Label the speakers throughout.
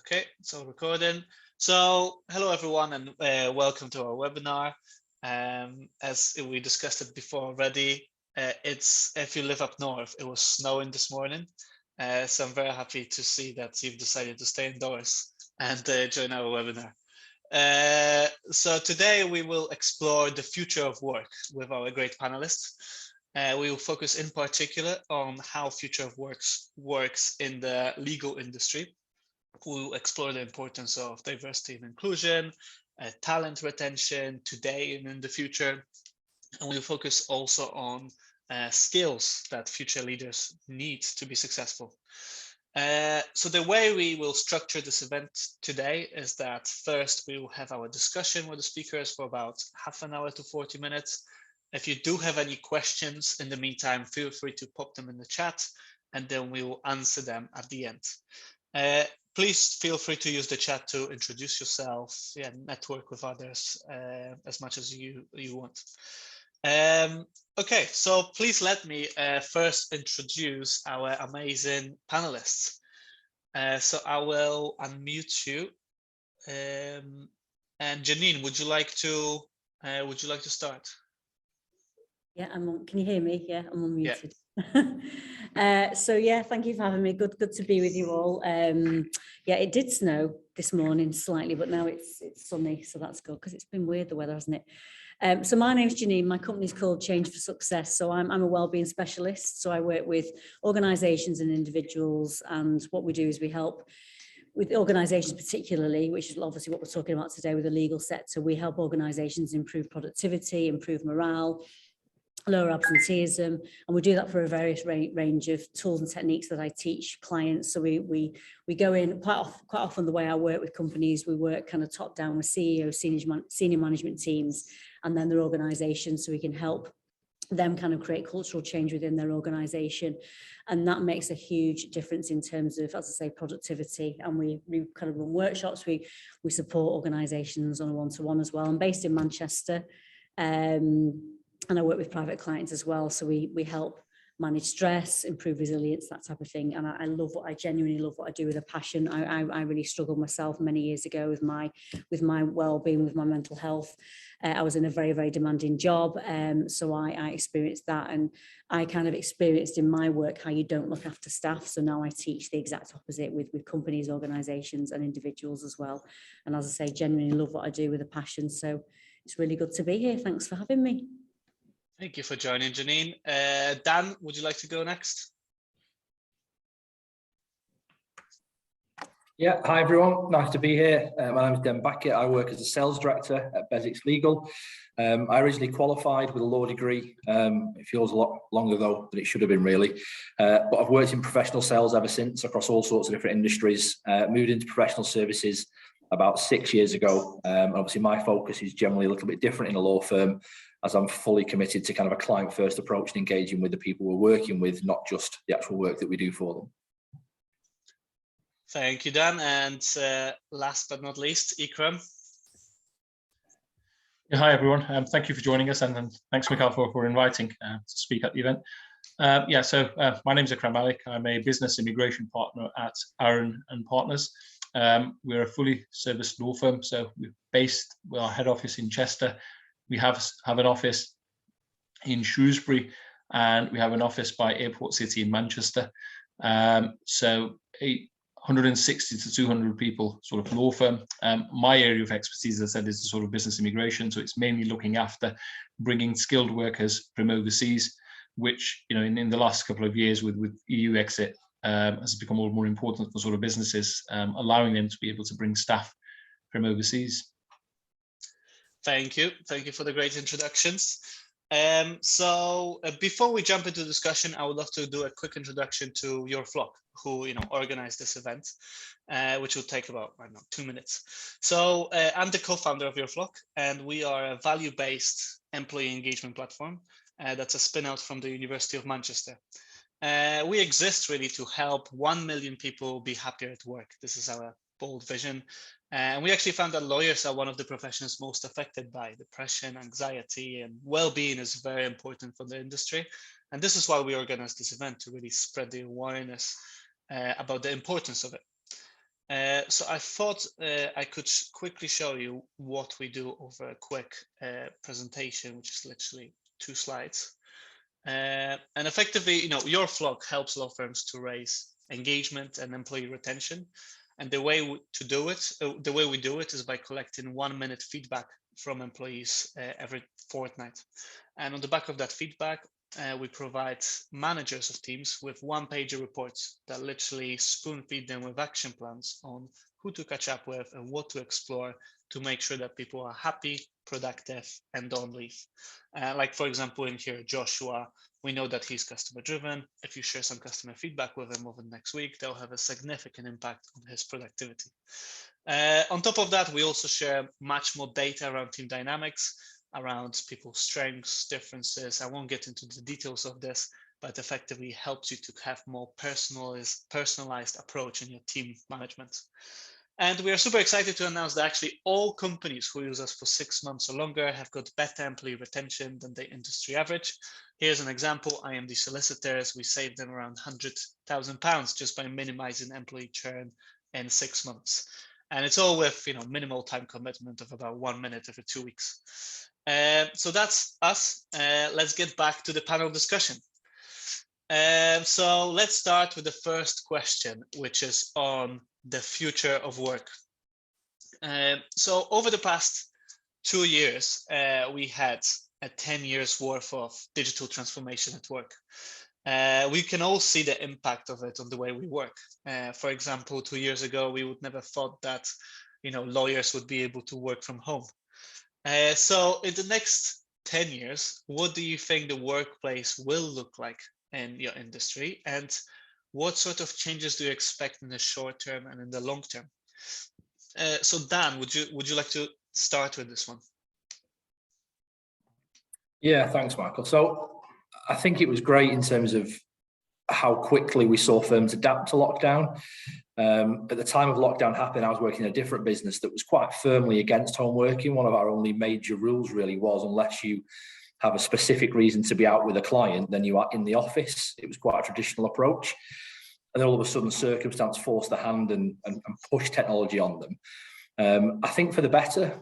Speaker 1: Okay, it's all recording. So hello everyone and welcome to our webinar. As we discussed it before already, it's if you live up north, it was snowing this morning. So I'm very happy to see that you've decided to stay indoors and join our webinar. So today we will explore the future of work with our great panelists. We will focus in particular on how future of works in the legal industry. We'll explore the importance of diversity and inclusion, talent retention today and in the future. And we'll focus also on skills that future leaders need to be successful. So the way we will structure this event today is that first we will have our discussion with the speakers for about half an hour to 40 minutes. If you do have any questions in the meantime, feel free to pop them in the chat and then we will answer them at the end. Please feel free to use the chat to introduce yourself, network with others as much as you want. Okay, so please let me first introduce our amazing panelists. So I will unmute you. And Janine, would you like to start?
Speaker 2: Yeah, I'm on. Can you hear me? Yeah, I'm unmuted. Yeah. So yeah, thank you for having me. Good to be with you all. Yeah, it did snow this morning slightly, but now it's sunny, so that's good because it's been weird the weather, hasn't it? So my name's Janine. My company's called Change for Success. So I'm a wellbeing specialist. So I work with organisations and individuals, and what we do is we help with organisations particularly, which is obviously what we're talking about today with the legal sector. We help organisations improve productivity, improve morale, lower absenteeism, and we do that for a various range of tools and techniques that I teach clients. So we go in quite often the way I work with companies, we work kind of top down with CEOs, senior management teams, and then their organisations, so we can help them kind of create cultural change within their organisation, and that makes a huge difference in terms of, as I say, productivity. And we kind of run workshops, we support organisations on a one-to-one as well. I'm based in Manchester, and I work with private clients as well. So we help manage stress, improve resilience, that type of thing. And I genuinely love what I do with a passion. I really struggled myself many years ago with my well-being, with my mental health. I was in a very, very demanding job. So I experienced that, and I kind of experienced in my work how you don't look after staff. So now I teach the exact opposite with companies, organisations and individuals as well. And as I say, genuinely love what I do with a passion. So it's really good to be here. Thanks for having me.
Speaker 1: Thank you for joining, Janine. Dan, would you like to go next?
Speaker 3: Yeah, hi everyone, nice to be here. My name is Dan Backett. I work as a sales director at Besix Legal. I originally qualified with a law degree. It feels a lot longer though than it should have been really. But I've worked in professional sales ever since across all sorts of different industries. Moved into professional services about 6 years ago. Obviously my focus is generally a little bit different in a law firm, as I'm fully committed to kind of a client-first approach and engaging with the people we're working with, not just the actual work that we do for them.
Speaker 1: Thank you, Dan. And last but not least, Ikram.
Speaker 4: Yeah, hi, everyone. Thank you for joining us, and thanks, Mikhail, for inviting to speak at the event. My name is Ikram Malik. I'm a business immigration partner at Aaron and Partners. We're a fully serviced law firm, so we're based with our head office in Chester. We have an office in Shrewsbury, and we have an office by Airport City in Manchester. So 160 to 200 people sort of law firm. My area of expertise, as I said, is the sort of business immigration. So it's mainly looking after bringing skilled workers from overseas, which, you know, in the last couple of years with EU exit has become more and more important for sort of businesses, allowing them to be able to bring staff from overseas.
Speaker 1: Thank you for the great introductions. So before we jump into discussion, I would love to do a quick introduction to your flock, who organized this event, which will take about 2 minutes. So I'm the co-founder of your flock, and we are a value-based employee engagement platform that's a spin-out from the University of Manchester. We exist really to help 1 million people be happier at work. This is our bold vision. And we actually found that lawyers are one of the professions most affected by depression, anxiety, and well-being is very important for the industry. And this is why we organized this event, to really spread the awareness about the importance of it. So I thought I could quickly show you what we do over a quick presentation, which is literally 2 slides. And effectively, your flock helps law firms to raise engagement and employee retention. And the way to do it, the way we do it is by collecting 1-minute feedback from employees every fortnight. And on the back of that feedback, we provide managers of teams with 1-pager reports that literally spoon feed them with action plans on who to catch up with and what to explore to make sure that people are happy, productive, and don't leave. Like, for example, in here, Joshua, we know that he's customer driven. If you share some customer feedback with him over the next week, they'll have a significant impact on his productivity. On top of that, we also share much more data around team dynamics, around people's strengths, differences. I won't get into the details of this, but effectively helps you to have more personalized approach in your team management. And we are super excited to announce that actually all companies who use us for 6 months or longer have got better employee retention than the industry average. Here's an example. IMD solicitors, we saved them around £100,000 just by minimizing employee churn in 6 months. And it's all with minimal time commitment of about 1 minute every 2 weeks. So that's us. Let's get back to the panel discussion. So let's start with the first question, which is on the future of work. So over the past 2 years, we had a 10 years worth of digital transformation at work. We can all see the impact of it on the way we work. For example, 2 years ago, we would never thought that lawyers would be able to work from home. So in the next 10 years, what do you think the workplace will look like in your industry? And what sort of changes do you expect in the short term and in the long term? So Dan, would you like to start with this one?
Speaker 3: Yeah, thanks, Michael. So I think it was great in terms of how quickly we saw firms adapt to lockdown. At the time of lockdown happening, I was working in a different business that was quite firmly against home working. One of our only major rules really was, unless you have a specific reason to be out with a client, then you are in the office. It was quite a traditional approach. And then all of a sudden, circumstance forced the hand and pushed technology on them. I think for the better.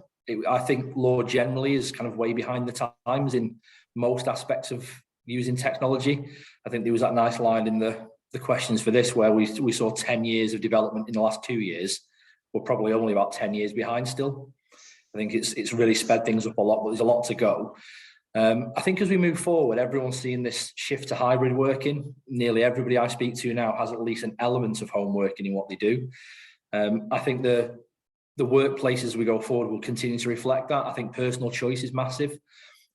Speaker 3: I think law generally is kind of way behind the times in most aspects of using technology. I think there was that nice line in the questions for this where we saw 10 years of development in the last 2 years. We're probably only about 10 years behind still. I think it's really sped things up a lot, but there's a lot to go. I think as we move forward, everyone's seeing this shift to hybrid working. Nearly everybody I speak to now has at least an element of home working in what they do. I think the workplace as we go forward will continue to reflect that. I think personal choice is massive.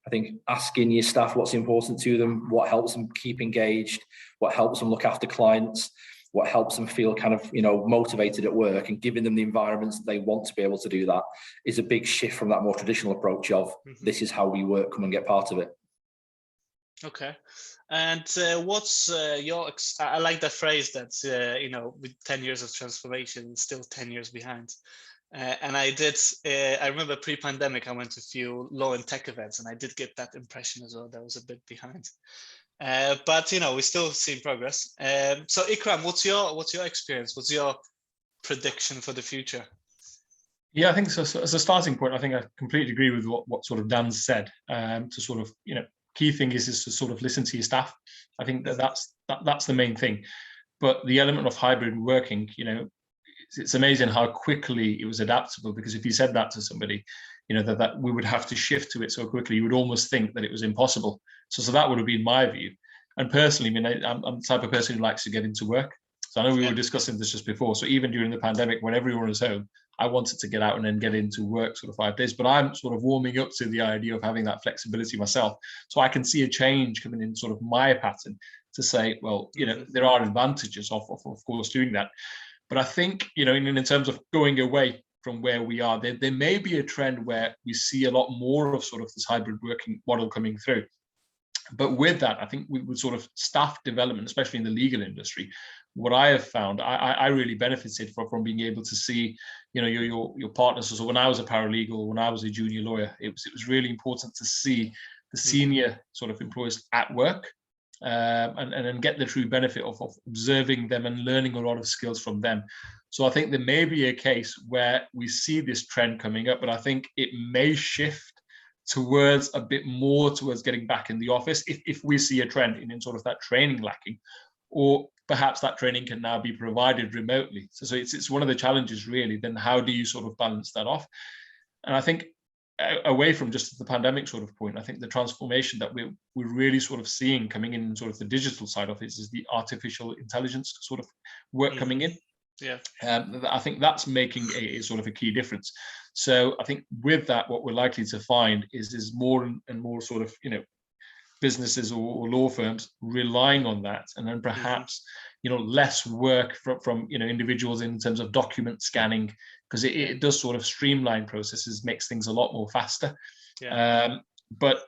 Speaker 3: I think asking your staff what's important to them, what helps them keep engaged, what helps them look after clients, what helps them feel kind of, motivated at work, and giving them the environments that they want to be able to do that is a big shift from that more traditional approach of this is how we work, come and get part of it. Okay.
Speaker 1: And what's I like that phrase that, with 10 years of transformation, still 10 years behind. And I remember pre-pandemic, I went to a few law and tech events, and I did get that impression as well. That was a bit behind. But we still see progress. So Ikram, what's your experience? What's your prediction for the future?
Speaker 4: Yeah, I think so. As a starting point, I think I completely agree with what sort of Dan said. To sort of, key thing is to sort of listen to your staff. I think that's the main thing. But the element of hybrid working, it's amazing how quickly it was adaptable, because if you said that to somebody, that we would have to shift to it so quickly, you would almost think that it was impossible. So that would have been my view. And personally, I'm the type of person who likes to get into work. So I know we were discussing this just before. So even during the pandemic, when everyone was home, I wanted to get out and then get into work sort of 5 days. But I'm sort of warming up to the idea of having that flexibility myself. So I can see a change coming in sort of my pattern to say, well, there are advantages of course doing that. But I think, in terms of going away from where we are, there may be a trend where we see a lot more of sort of this hybrid working model coming through. But with that, I think with sort of staff development, especially in the legal industry, what I have found, I really benefited from being able to see, your partners. So when I was a paralegal, when I was a junior lawyer, it was really important to see the senior sort of employees at work. and then get the true benefit of observing them and learning a lot of skills from them. So I think there may be a case where we see this trend coming up, but I think it may shift towards a bit more towards getting back in the office if we see a trend in sort of that training lacking, or perhaps that training can now be provided remotely. So it's one of the challenges really. Then how do you sort of balance that off? And I think away from just the pandemic sort of point, I think the transformation that we're really sort of seeing coming in sort of the digital side of it is the artificial intelligence sort of work coming in.
Speaker 1: Yeah.
Speaker 4: I think that's making a sort of a key difference. So I think with that, what we're likely to find is more and more sort of, businesses or law firms relying on that, and then perhaps less work from individuals in terms of document scanning, because it does sort of streamline processes, makes things a lot more faster. But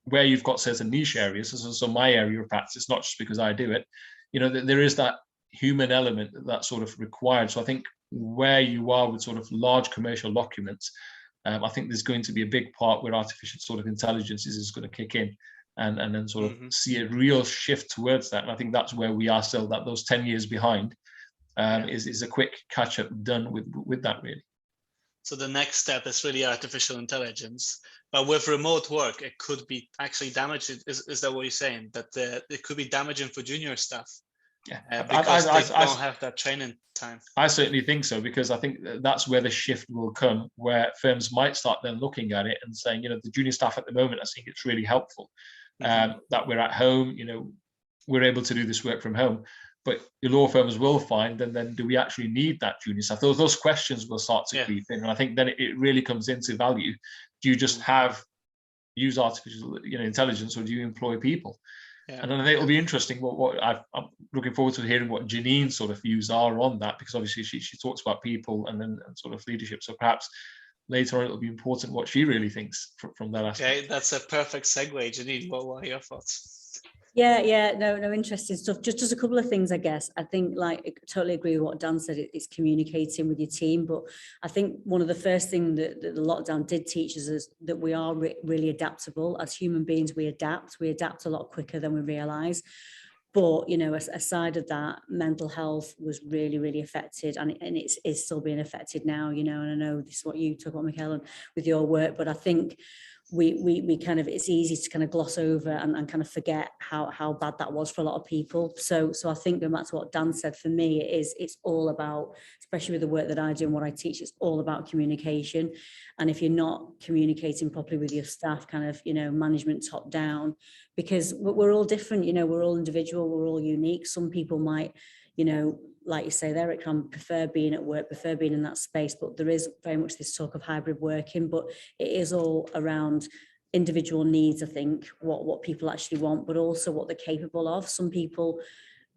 Speaker 4: where you've got certain niche areas, so my area of practice, it's not just because I do it, there is that human element that's sort of required. So I think where you are with sort of large commercial documents, I think there's going to be a big part where artificial sort of intelligence is going to kick in and then sort of see a real shift towards that. And I think that's where we are still, that those 10 years behind is a quick catch up done with that really.
Speaker 1: So the next step is really artificial intelligence, but with remote work, it could be actually damaging. Is that what you're saying? That it could be damaging for junior staff?
Speaker 4: Yeah,
Speaker 1: because they don't have that training time.
Speaker 4: I certainly think so, because I think that's where the shift will come, where firms might start then looking at it and saying, the junior staff at the moment, I think it's really helpful that we're at home, we're able to do this work from home. But your law firms will find, and then do we actually need that junior staff? Those questions will start to creep in, and I think then it really comes into value. Do you just use artificial intelligence, or do you employ people? And I think it'll be interesting what I'm looking forward to hearing what Janine's sort of views are on that, because obviously she talks about people and then sort of leadership. So perhaps later on it'll be important what she really thinks from that aspect.
Speaker 1: Okay, that's a perfect segue. Janine, what are your thoughts?
Speaker 2: Yeah, no, interesting stuff. Just a couple of things, I guess. I think, I totally agree with what Dan said. It's communicating with your team, but I think one of the first things that the lockdown did teach us is that we are really adaptable. As human beings, we adapt a lot quicker than we realise. But, aside of that, mental health was really, really affected, and it's still being affected now, and I know this is what you talk about, Michaela, with your work, but I think we kind of, it's easy to kind of gloss over and kind of forget how bad that was for a lot of people. So I think going back to what Dan said, for me, it's all about, especially with the work that I do and what I teach, it's all about communication. And if you're not communicating properly with your staff, kind of, management top down, because we're all different, we're all individual, we're all unique. Some people might, like you say there, it can prefer being at work, prefer being in that space, but there is very much this talk of hybrid working, but it is all around individual needs, I think, what people actually want, but also what they're capable of. Some people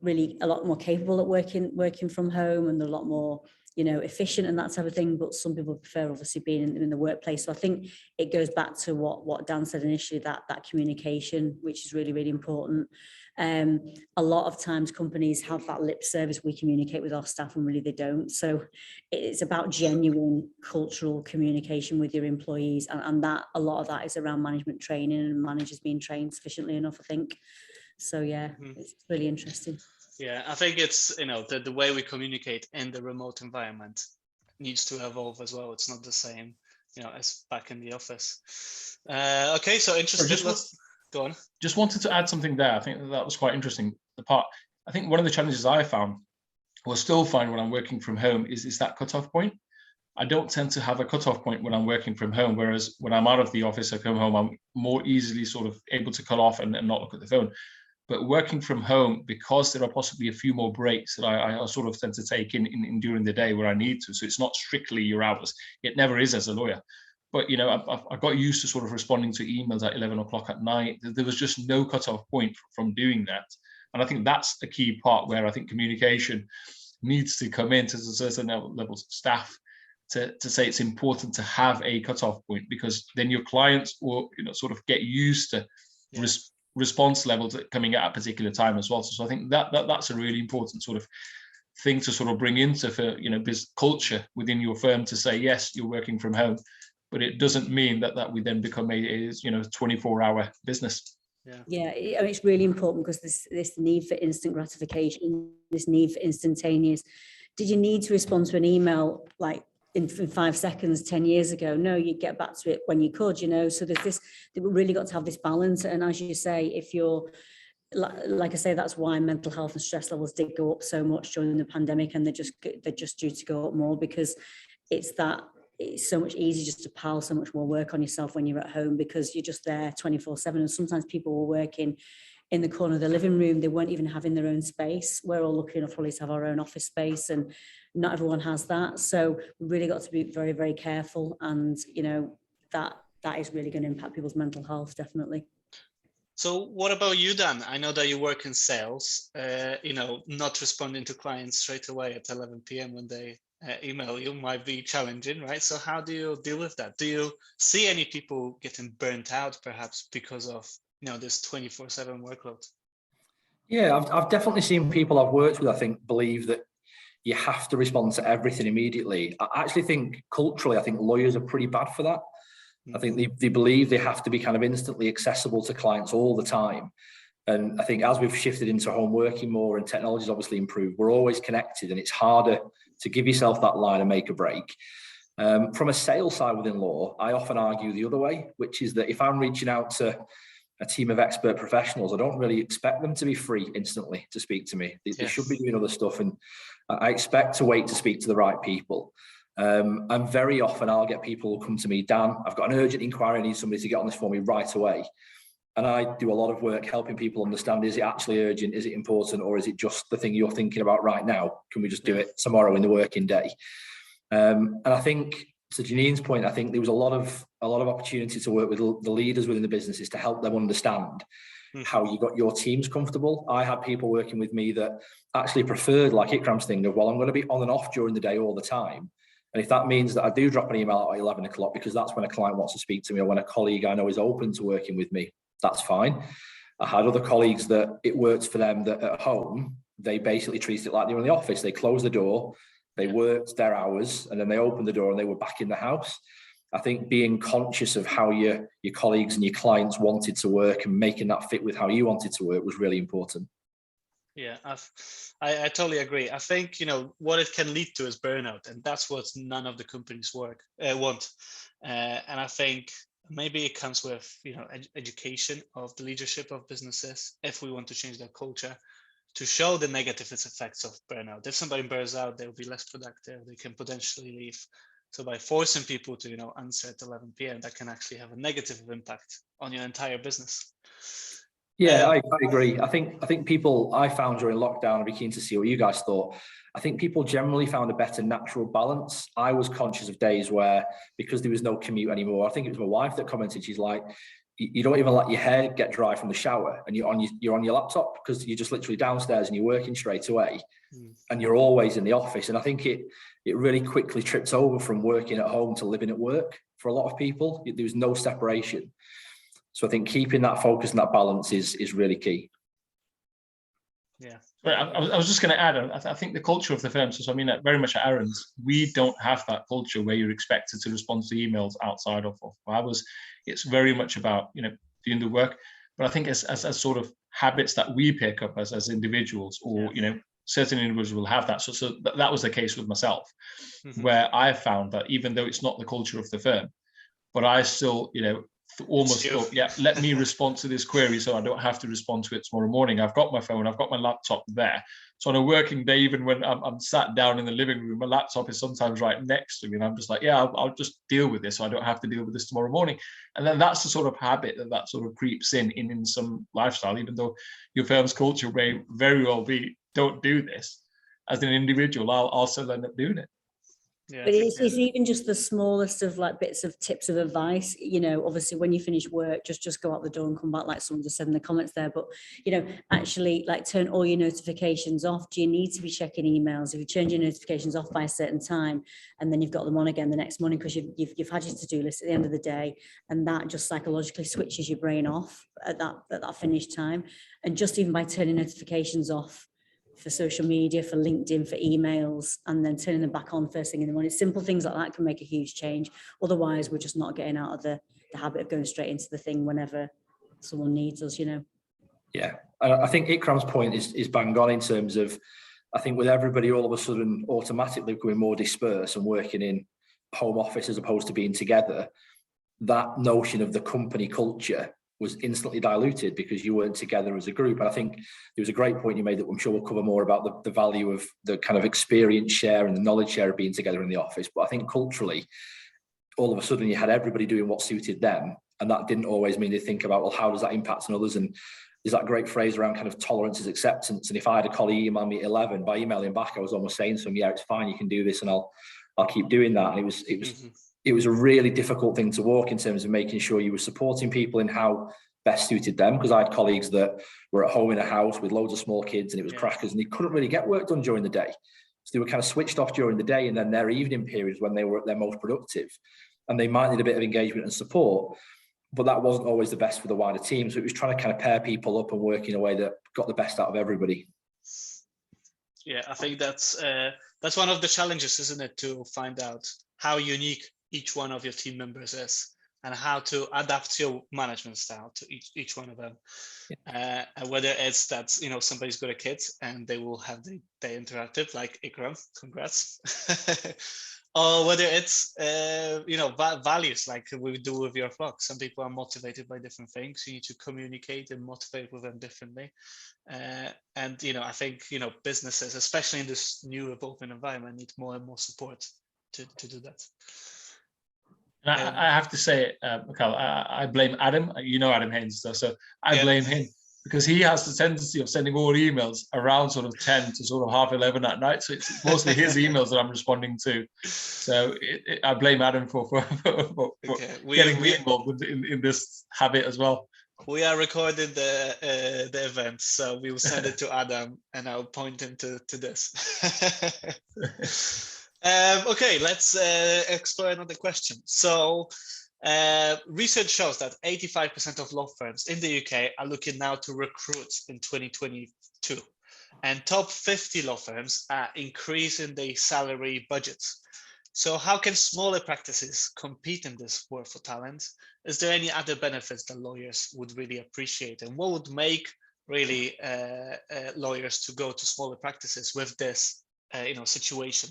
Speaker 2: really a lot more capable at working from home, and they're a lot more, efficient and that type of thing, but some people prefer obviously being in the workplace. So I think it goes back to what Dan said initially, that communication, which is really, really important. A lot of times companies have that lip service, we communicate with our staff, and really they don't. So it's about genuine cultural communication with your employees, and that a lot of that is around management training and managers being trained sufficiently enough, I think. So it's really interesting.
Speaker 1: Yeah, I think it's, the way we communicate in the remote environment needs to evolve as well. It's not the same, as back in the office. Okay, so interesting. Let's go on.
Speaker 4: Just wanted to add something there. I think that was quite interesting. I think one of the challenges I found, or still find when I'm working from home, is that cutoff point. I don't tend to have a cutoff point when I'm working from home, whereas when I'm out of the office, I come home, I'm more easily sort of able to cut off and not look at the phone. But working from home, because there are possibly a few more breaks that I sort of tend to take in during the day where I need to. So it's not strictly your hours. It never is as a lawyer. But, I got used to sort of responding to emails at 11 o'clock at night. There was just no cutoff point from doing that. And I think that's a key part where I think communication needs to come into certain levels of staff to say it's important to have a cutoff point, because then your clients will, sort of get used to response levels coming at a particular time as well. So I think that's a really important sort of thing to sort of bring into for business culture within your firm, to say yes, you're working from home, but it doesn't mean that we then become a 24-hour business.
Speaker 2: Yeah, it's really important because this need for instant gratification, this need for instantaneous. Did you need to respond to an email like in 5 seconds 10 years ago? No, you get back to it when you could, you know. So there's this, we really got to have this balance. And as you say, if you're, like I say, that's why mental health and stress levels did go up so much during the pandemic, and they're just due to go up more because it's so much easier just to pile so much more work on yourself when you're at home because you're just there 24/7. And sometimes people were working in the corner of the living room. They weren't even having their own space. We're all lucky enough probably to have our own office space, and not everyone has that. So we really got to be very, very careful. And, you know, that is really going to impact people's mental health, definitely.
Speaker 1: So what about you, Dan? I know that you work in sales, you know, not responding to clients straight away at 11 p.m. when they email you might be challenging, right? So how do you deal with that? Do you see any people getting burnt out perhaps because of, you know, this 24/7 workload?
Speaker 3: Yeah, I've definitely seen people I've worked with, I think, believe that you have to respond to everything immediately. I actually think culturally, I think lawyers are pretty bad for that. I think they believe they have to be kind of instantly accessible to clients all the time. And I think as we've shifted into home working more and technology's obviously improved, we're always connected and it's harder to give yourself that line and make a break. From a sales side within law, I often argue the other way, which is that if I'm reaching out to a team of expert professionals, I don't really expect them to be free instantly to speak to me. They should be doing other stuff, and I expect to wait to speak to the right people. And very often I'll get people who come to me, Dan, I've got an urgent inquiry, I need somebody to get on this for me right away. And I do a lot of work helping people understand, is it actually urgent, is it important, or is it just the thing you're thinking about right now? Can we just do it tomorrow in the working day? And I think, to Janine's point, I think there was a lot of opportunity to work with the leaders within the businesses to help them understand how you got your teams comfortable. I had people working with me that actually preferred, like Ikram's thing of, well, I'm going to be on and off during the day all the time. And if that means that I do drop an email out at 11 o'clock because that's when a client wants to speak to me, or when a colleague I know is open to working with me, that's fine. I had other colleagues that it worked for them that at home, they basically treated it like they were in the office. They closed the door, they worked their hours, and then they opened the door and they were back in the house. I think being conscious of how your colleagues and your clients wanted to work and making that fit with how you wanted to work was really important.
Speaker 1: Yeah, I totally agree. I think, you know, what it can lead to is burnout, and that's what none of the companies want. And I think maybe it comes with, you know, education of the leadership of businesses if we want to change their culture, to show the negative effects of burnout. If somebody burns out, they'll be less productive. They can potentially leave. So by forcing people to, you know, answer at 11 p.m., that can actually have a negative impact on your entire business.
Speaker 3: Yeah, I agree. I think people, I found during lockdown, I'd be keen to see what you guys thought. I think people generally found a better natural balance. I was conscious of days where, because there was no commute anymore, I think it was my wife that commented, she's like, you don't even let your hair get dry from the shower, and you're on your laptop because you're just literally downstairs and you're working straight away, and you're always in the office. And I think it really quickly tripped over from working at home to living at work for a lot of people. There was no separation. So I think keeping that focus and that balance is really key.
Speaker 1: Yeah.
Speaker 4: But I was just going to add, I think the culture of the firm, so I mean, very much at Aaron's, we don't have that culture where you're expected to respond to emails outside of hours. It's very much about, you know, doing the work. But I think as sort of habits that we pick up as individuals, or, you know, certain individuals will have that. So that was the case with myself, where I found that even though it's not the culture of the firm, but I still, you know, almost thought, yeah, let me respond to this query so I don't have to respond to it tomorrow morning. I've got my phone, I've got my laptop there. So on a working day, even when I'm sat down in the living room, my laptop is sometimes right next to me, and I'm just like, yeah, I'll just deal with this so I don't have to deal with this tomorrow morning. And then that's the sort of habit that sort of creeps in some lifestyle, even though your firm's culture may very well be, don't do this. As an individual, I'll still end up doing it.
Speaker 2: Yeah, but it's even just the smallest of like bits of tips of advice, you know, obviously when you finish work, just go out the door and come back, like someone just said in the comments there. But, you know, actually like turn all your notifications off. Do you need to be checking emails? If you turn your notifications off by a certain time, and then you've got them on again the next morning because you've had your to-do list at the end of the day, and that just psychologically switches your brain off at that finished time. And just even by turning notifications off for social media, for LinkedIn, for emails, and then turning them back on first thing in the morning. Simple things like that can make a huge change. Otherwise, we're just not getting out of the habit of going straight into the thing whenever someone needs us,
Speaker 3: Yeah, I think Ikram's point is bang on in terms of, I think with everybody all of a sudden automatically becoming more dispersed and working in home office as opposed to being together, that notion of the company culture was instantly diluted because you weren't together as a group. And I think there was a great point you made that I'm sure we'll cover more about the value of the kind of experience share and the knowledge share of being together in the office. But I think culturally, all of a sudden you had everybody doing what suited them. And that didn't always mean they think about, well, how does that impact on others? And there's that great phrase around kind of tolerance is acceptance. And if I had a colleague email me at 11, by emailing back, I was almost saying to them, yeah, it's fine, you can do this and I'll keep doing that. And it was a really difficult thing to walk in terms of making sure you were supporting people in how best suited them. Because I had colleagues that were at home in a house with loads of small kids and it was crackers and they couldn't really get work done during the day. So they were kind of switched off during the day and then their evening periods when they were at their most productive. And they might need a bit of engagement and support, but that wasn't always the best for the wider team. So it was trying to kind of pair people up and work in a way that got the best out of everybody.
Speaker 1: Yeah, I think that's one of the challenges, isn't it, to find out how unique each one of your team members is and how to adapt your management style to each one of them. Yeah. And whether it's that, somebody's got a kid and they will have the day interactive like Ikram, congrats. Or whether it's, values like we do with your flock. Some people are motivated by different things. You need to communicate and motivate with them differently. And, I think, businesses, especially in this new evolving environment, need more and more support to do that.
Speaker 4: And I have to say, Mikhail, I blame Adam. Adam Haynes, so I blame him. Because he has the tendency of sending all emails around sort of 10 to sort of half 11 at night. So it's mostly his emails that I'm responding to. So I blame Adam for getting me involved in this habit as well.
Speaker 1: We are recording the event, so we will send it to Adam and I'll point him to this. Okay, let's explore another question. So, research shows that 85% of law firms in the UK are looking now to recruit in 2022, and top 50 law firms are increasing their salary budgets. So how can smaller practices compete in this war for talent? Is there any other benefits that lawyers would really appreciate, and what would make really lawyers to go to smaller practices with this situation?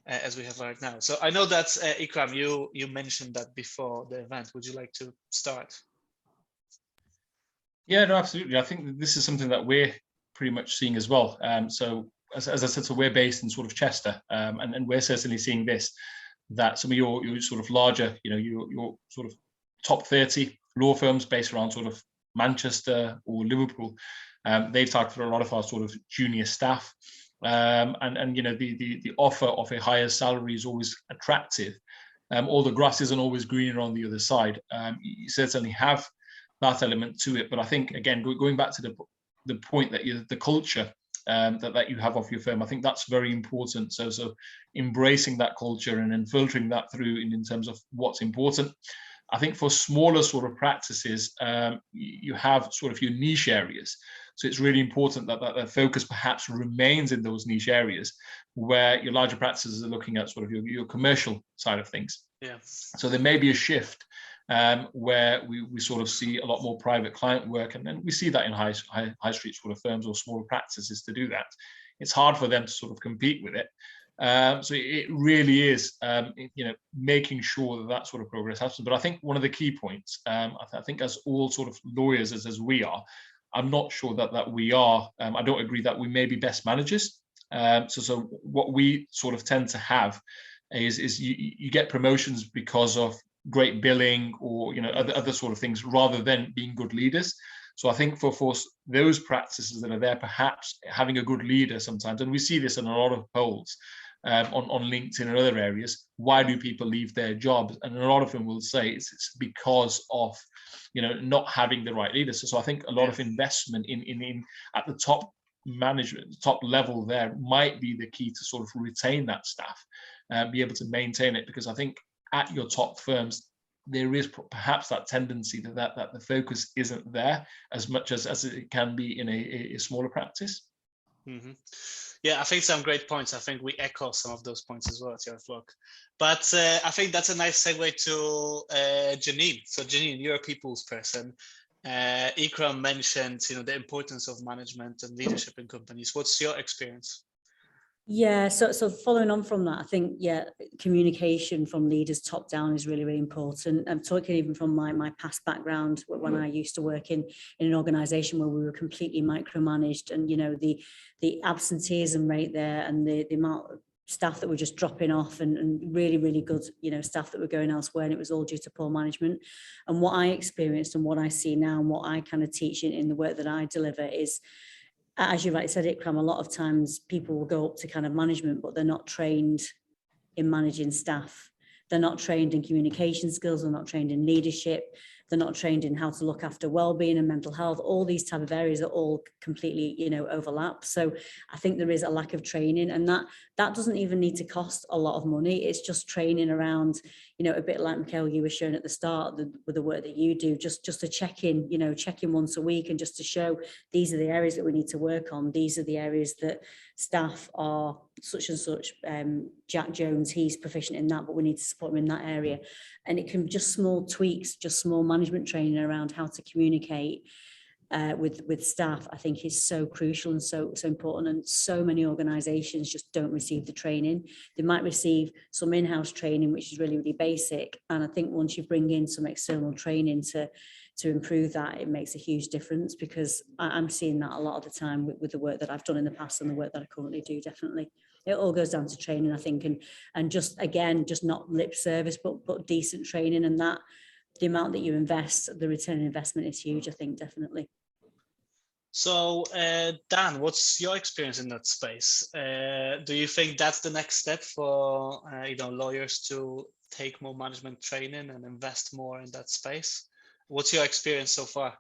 Speaker 1: As we have right now. So I know that Ikram, you mentioned that before the event. Would you like to start?
Speaker 4: Yeah, no, absolutely. I think this is something that we're pretty much seeing as well. So as I said, so we're based in sort of Chester, and we're certainly seeing this, that some of your sort of larger, your sort of top 30 law firms based around sort of Manchester or Liverpool, they've targeted a lot of our sort of junior staff. And the offer of a higher salary is always attractive. All the grass isn't always greener on the other side. You certainly have that element to it, but I think again going back to the point that the culture that you have of your firm, I think that's very important. So embracing that culture and then filtering that through in terms of what's important. I think for smaller sort of practices, you have sort of your niche areas. So it's really important that the focus perhaps remains in those niche areas where your larger practices are looking at sort of your commercial side of things.
Speaker 1: Yeah.
Speaker 4: So there may be a shift where we sort of see a lot more private client work, and then we see that in high street sort of firms or smaller practices to do that. It's hard for them to sort of compete with it. So it really is, making sure that sort of progress happens. But I think one of the key points, I think as all sort of lawyers as we are, I'm not sure that we are. I don't agree that we may be best managers. So what we sort of tend to have is you get promotions because of great billing or other sort of things rather than being good leaders. So I think for those practices that are there, perhaps having a good leader sometimes, and we see this in a lot of polls on LinkedIn and other areas, why do people leave their jobs? And a lot of them will say it's because of not having the right leaders. So I think a lot of investment in at the top management, top level there might be the key to sort of retain that staff, be able to maintain it, because I think at your top firms, there is perhaps that tendency that the focus isn't there as much as it can be in a smaller practice.
Speaker 1: Mm-hmm. Yeah, I think some great points. I think we echo some of those points as well at your vlog. But I think that's a nice segue to Janine. So Janine, you're a people's person. Ikram mentioned, the importance of management and leadership in companies. What's your experience?
Speaker 2: Yeah, so following on from that, I think, communication from leaders top down is really, really important. I'm talking even from my past background when I used to work in an organization where we were completely micromanaged, and, the absenteeism rate there and the amount of staff that were just dropping off, and really, really good, staff that were going elsewhere, and it was all due to poor management. And what I experienced and what I see now and what I kind of teach in the work that I deliver is, as you rightly said, Ikram, a lot of times people will go up to kind of management, but they're not trained in managing staff. They're not trained in communication skills. They're not trained in leadership. They're not trained in how to look after well-being and mental health. All these type of areas are all completely, overlap. So I think there is a lack of training, and that doesn't even need to cost a lot of money. It's just training around, a bit like Michael, you were showing at the start with the work that you do, just to check in once a week, and just to show these are the areas that we need to work on. These are the areas that staff are such and such. Jack Jones, he's proficient in that, but we need to support him in that area. And it can be just small tweaks, just small management training around how to communicate with staff, I think is so crucial and so important. And so many organizations just don't receive the training. They might receive some in-house training, which is really, really basic. And I think once you bring in some external training to improve that, it makes a huge difference, because I'm seeing that a lot of the time with the work that I've done in the past and the work that I currently do. Definitely, it all goes down to training, I think, and just not lip service, but decent training, and that the amount that you invest, the return on investment is huge, I think, definitely.
Speaker 1: So, Dan, what's your experience in that space? Do you think that's the next step for lawyers to take more management training and invest more in that space? What's your experience so far?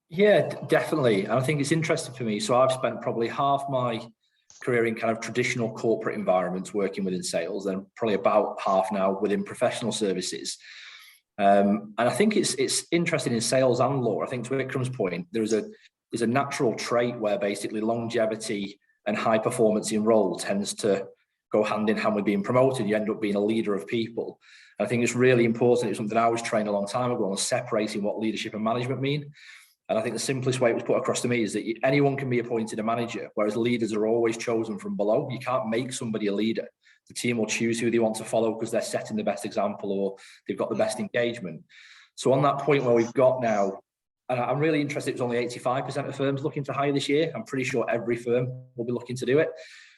Speaker 3: Yeah, definitely. And I think it's interesting for me. So I've spent probably half my career in kind of traditional corporate environments working within sales, and probably about half now within professional services. And I think it's interesting in sales and law. I think to Ikram's point, there's a natural trait where basically longevity and high performance in role tends to go hand in hand with being promoted. You end up being a leader of people. And I think it's really important. It's something I was trained a long time ago on separating what leadership and management mean. And I think the simplest way it was put across to me is that anyone can be appointed a manager, whereas leaders are always chosen from below. You can't make somebody a leader. The team will choose who they want to follow because they're setting the best example or they've got the best engagement. So on that point where we've got now, and I'm really interested, it was only 85% of firms looking to hire this year. I'm pretty sure every firm will be looking to do it.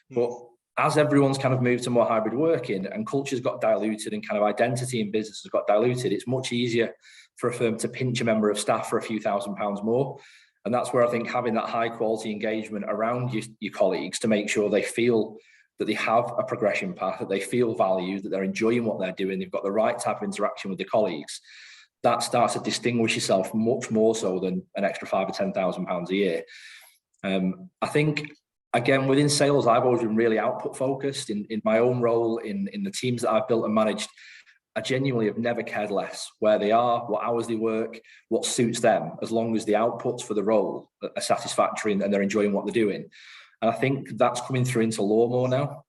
Speaker 3: But as everyone's kind of moved to more hybrid working and culture's got diluted and kind of identity in business has got diluted, it's much easier for a firm to pinch a member of staff for a few £1,000s more. And that's where I think having that high quality engagement around your colleagues to make sure they feel that they have a progression path, that they feel valued, that they're enjoying what they're doing, they've got the right type of interaction with their colleagues, that starts to distinguish yourself much more so than an extra £5,000 or £10,000 a year. I think, again, within sales, I've always been really output focused in my own role in the teams that I've built and managed. I genuinely have never cared less where they are, what hours they work, what suits them, as long as the outputs for the role are satisfactory and they're enjoying what they're doing. And I think that's coming through into law more now.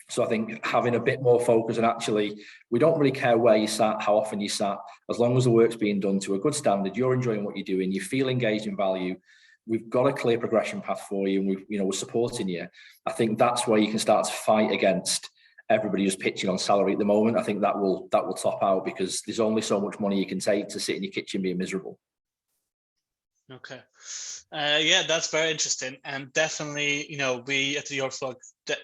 Speaker 3: So I think having a bit more focus, and actually, we don't really care where you sat, how often you sat, as long as the work's being done to a good standard, you're enjoying what you're doing, you feel engaged in value, we've got a clear progression path for you, and we're supporting you. I think that's where you can start to fight against everybody who's pitching on salary at the moment. I think that will top out, because there's only so much money you can take to sit in your kitchen being miserable.
Speaker 1: Okay. Yeah, that's very interesting, and definitely, we at the York Vlog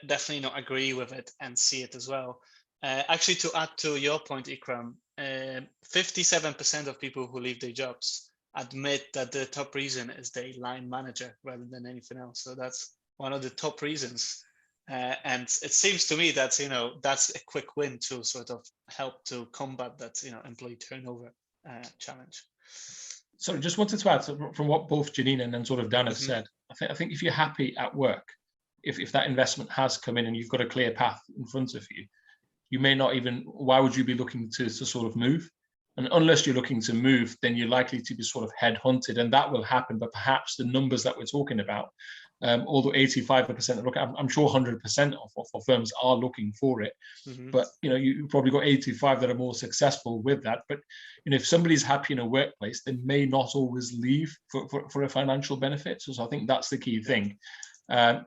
Speaker 1: definitely agree with it and see it as well. Actually, to add to your point, Ikram, 57% of people who leave their jobs admit that the top reason is their line manager rather than anything else. So that's one of the top reasons. And it seems to me that, that's a quick win to sort of help to combat that, employee turnover challenge.
Speaker 4: So just wanted to add from what both Janine and then sort of Dan have said. I think if you're happy at work, if that investment has come in and you've got a clear path in front of you, you may not even, why would you be looking to sort of move? And unless you're looking to move, then you're likely to be sort of headhunted, and that will happen. But perhaps the numbers that we're talking about although 85% look, I'm sure 100% of firms are looking for it. But you probably got 85 that are more successful with that. But if somebody's happy in a workplace, they may not always leave for a financial benefit. So I think that's the key thing,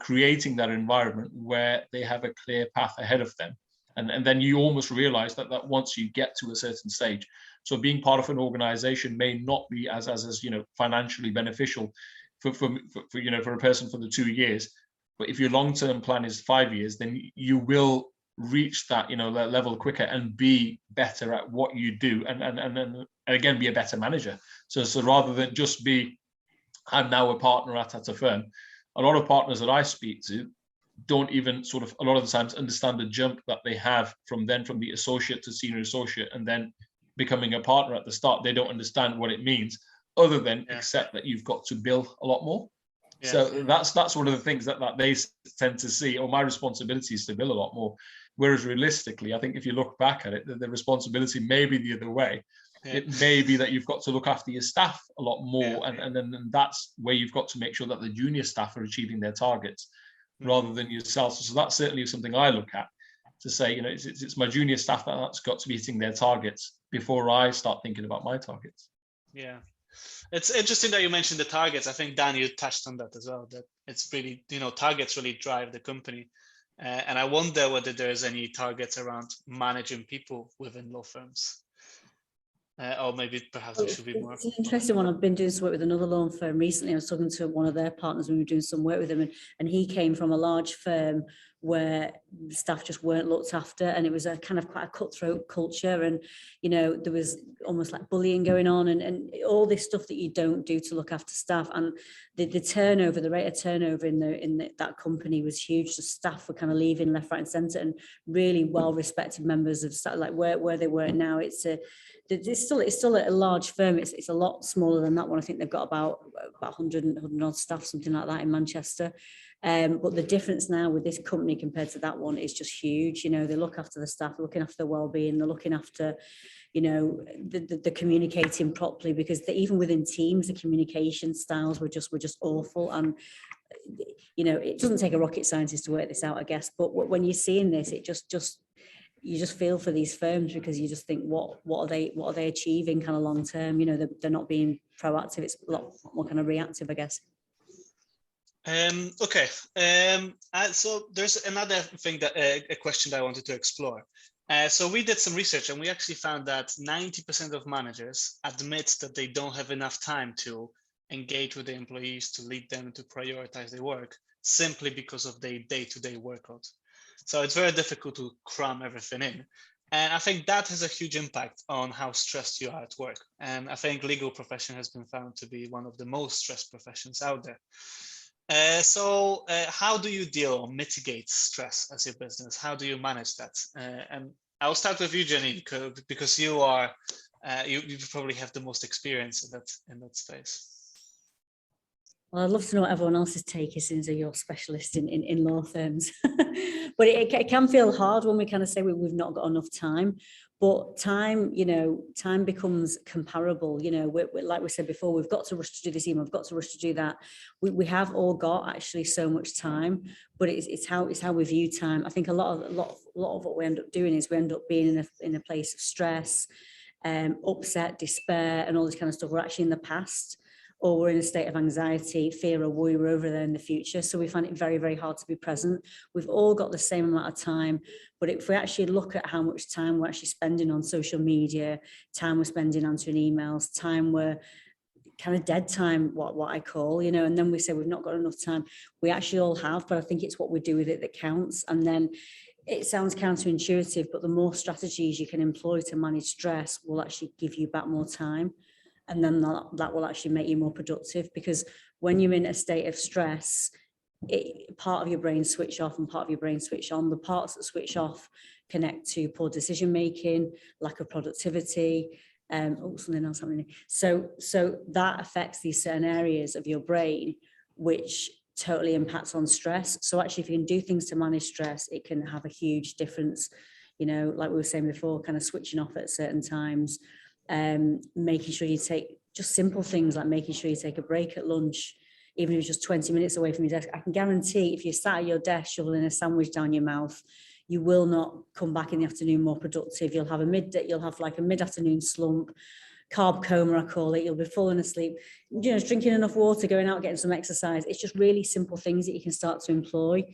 Speaker 4: creating that environment where they have a clear path ahead of them. And then you almost realize that once you get to a certain stage, so being part of an organization may not be as financially beneficial for a person for the 2 years, but if your long-term plan is 5 years, then you will reach that level quicker and be better at what you do, and again be a better manager. So rather than just be, I'm now a partner at a firm, a lot of partners that I speak to don't even a lot of the times understand the jump that they have from the associate to senior associate and then becoming a partner at the start. They don't understand what it means, other than accept that you've got to bill a lot more. So that's one of the things that they tend to see. My responsibility is to bill a lot more. Whereas realistically, I think if you look back at it, the responsibility may be the other way. It may be that you've got to look after your staff a lot more, and then that's where you've got to make sure that the junior staff are achieving their targets rather than yourself. So that's certainly something I look at to say, it's my junior staff that's got to be hitting their targets before I start thinking about my targets.
Speaker 1: Yeah. It's interesting that you mentioned the targets. I think, Dan, you touched on that as well, that it's really, targets really drive the company. And I wonder whether there's any targets around managing people within law firms. Or maybe perhaps there should be more.
Speaker 2: It's an interesting one. I've been doing some work with another law firm recently. I was talking to one of their partners when we were doing some work with him, and he came from a large firm where staff just weren't looked after, and it was a kind of quite a cutthroat culture, and there was almost like bullying going on, and all this stuff that you don't do to look after staff. And the turnover, the rate of turnover in that company was huge. The staff were kind of leaving left, right, and centre, and really well respected members of staff, like where they were now. It's still a large firm. It's a lot smaller than that one. I think they've got about 100 odd staff, something like that, in Manchester. But the difference now with this company compared to that one is just huge. They look after the staff, they're looking after their well-being, they're looking after, the communicating properly, because even within teams, the communication styles were just awful. And it doesn't take a rocket scientist to work this out, I guess. But when you're seeing this, it you just feel for these firms, because you just think, what are they achieving kind of long term? They're not being proactive. It's a lot more kind of reactive, I guess.
Speaker 1: Okay. So there's another thing that a question that I wanted to explore. So we did some research, and we actually found that 90% of managers admit that they don't have enough time to engage with the employees, to lead them, to prioritize their work, simply because of their day-to-day workload. So it's very difficult to cram everything in. And I think that has a huge impact on how stressed you are at work. And I think legal profession has been found to be one of the most stressed professions out there. So how do you deal or mitigate stress as your business? How do you manage that? And I'll start with you, Jenny, because you are you probably have the most experience in that space.
Speaker 2: Well, I'd love to know what everyone else's take is, since you're a specialist in law firms. But it can feel hard when we kind of say we've not got enough time. But time becomes comparable. Like we said before, we've got to rush to do this email, we've got to rush to do that. We have all got actually so much time, but it's how we view time. I think a lot of what we end up doing is we end up being in a place of stress, upset, despair, and all this kind of stuff. We're actually in the past, or we're in a state of anxiety, fear, or worry, we're over there in the future. So we find it very, very hard to be present. We've all got the same amount of time, but if we actually look at how much time we're actually spending on social media, time we're spending answering emails, time we're kind of dead time, what I call, and then we say we've not got enough time. We actually all have, but I think it's what we do with it that counts. And then it sounds counterintuitive, but the more strategies you can employ to manage stress will actually give you back more time. And then that will actually make you more productive, because when you're in a state of stress, part of your brain switch off and part of your brain switch on. The parts that switch off connect to poor decision making, lack of productivity, something else happening. So that affects these certain areas of your brain, which totally impacts on stress. So actually, if you can do things to manage stress, it can have a huge difference. Like we were saying before, kind of switching off at certain times. Making sure you take just simple things like making sure you take a break at lunch, even if it's just 20 minutes away from your desk, I can guarantee if you're sat at your desk shoveling a sandwich down your mouth, you will not come back in the afternoon more productive. You'll have like a mid-afternoon slump, carb coma, I call it. You'll be falling asleep, just drinking enough water, going out, getting some exercise. It's just really simple things that you can start to employ.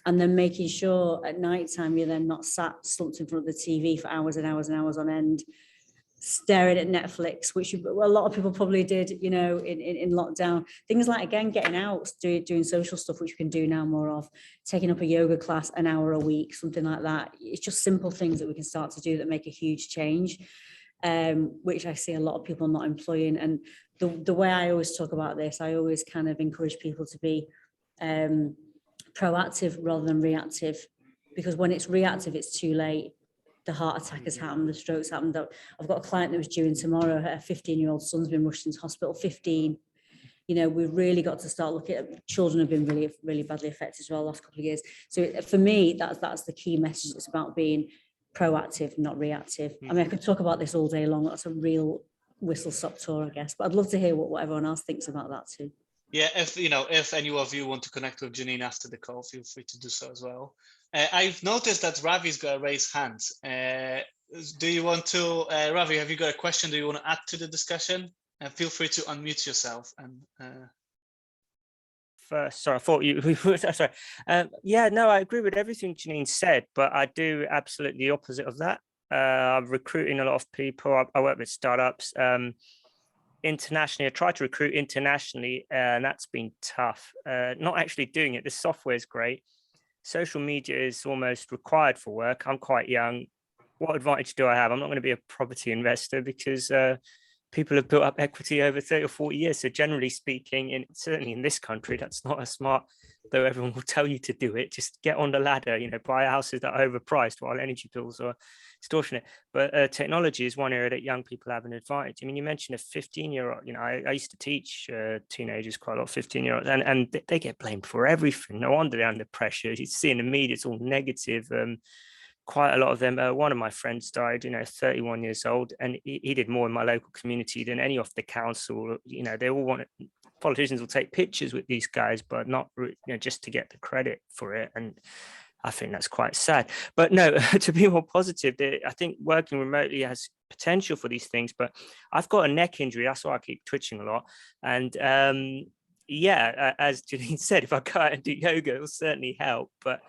Speaker 2: And then making sure at night time, you're then not sat slumped in front of the TV for hours and hours and hours on end, staring at Netflix, which a lot of people probably did, in lockdown. Things like, again, getting out, doing social stuff, which we can do now more of, taking up a yoga class an hour a week, something like that. It's just simple things that we can start to do that make a huge change. Which I see a lot of people not employing. And the way I always talk about this, I always kind of encourage people to be proactive rather than reactive, because when it's reactive, it's too late. The heart attack has happened, the strokes happened. I've got a client that was due in tomorrow. Her 15-year-old son's been rushed into hospital, 15. We've really got to start looking at, children have been really, really badly affected as well the last couple of years. So for me, that's the key message. It's about being proactive, not reactive. I mean, I could talk about this all day long. That's a real whistle-stop tour, I guess. But I'd love to hear what everyone else thinks about that too.
Speaker 1: Yeah, if any of you want to connect with Janine after the call, feel free to do so as well. I've noticed that Ravi's got a raised hand. Do you want to, Ravi, have you got a question? Do you want to add to the discussion? Feel free to unmute yourself. And
Speaker 5: sorry, I thought you. Sorry. Yeah, no, I agree with everything Janine said, but I do absolutely the opposite of that. I'm recruiting a lot of people. I work with startups. Internationally, I try to recruit internationally, and that's been tough. Not actually doing it. The software is great. Social media is almost required for work. I'm quite young. What advantage do I have? I'm not going to be a property investor because people have built up equity over 30 or 40 years. So generally speaking, certainly in this country, that's not as smart, though everyone will tell you to do it. Just get on the ladder, buy houses that are overpriced while energy bills are extortionate. But technology is one area that young people have an advantage. I mean, you mentioned a 15-year-old, I used to teach teenagers quite a lot, 15-year-olds, and they get blamed for everything. No wonder they're under pressure. You see in the media, it's all negative. Quite a lot of them. One of my friends died, 31 years old, and he did more in my local community than any of the council. They all want it. Politicians will take pictures with these guys, but not, just to get the credit for it. And I think that's quite sad. But no, to be more positive, I think working remotely has potential for these things. But I've got a neck injury. That's why I keep twitching a lot. And as Janine said, if I go out and do yoga, it will certainly help. But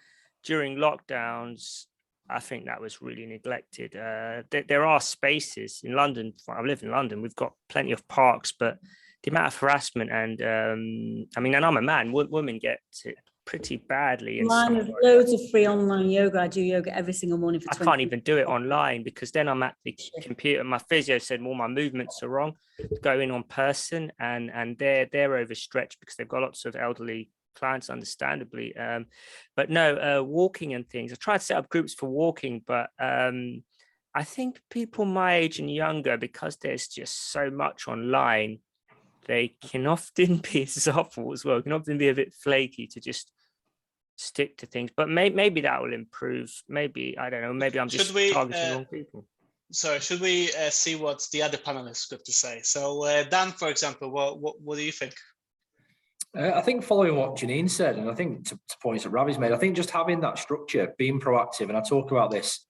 Speaker 5: during lockdowns, I think that was really neglected. There are spaces in London. I live in London. We've got plenty of parks, but the amount of harassment and and I'm a man. Women get it pretty badly.
Speaker 2: There's loads of free online yoga. I do yoga every single morning for 20
Speaker 5: I can't even do it online because then I'm at the computer. My physio said all my movements are wrong. Go in on person, and they're overstretched because they've got lots of elderly clients, understandably. But no, walking and things. I tried to set up groups for walking, but I think people my age and younger, because there's just so much online, they can often be example as well. Can often be a bit flaky to just stick to things. But maybe that will improve. Maybe, I don't know. Maybe I'm just targeting wrong people.
Speaker 1: Sorry, should we see what the other panelists got to say? So Dan, for example, what do you think?
Speaker 3: I think following what Janine said, and I think to points that Ravi's made, I think just having that structure, being proactive, and I talk about this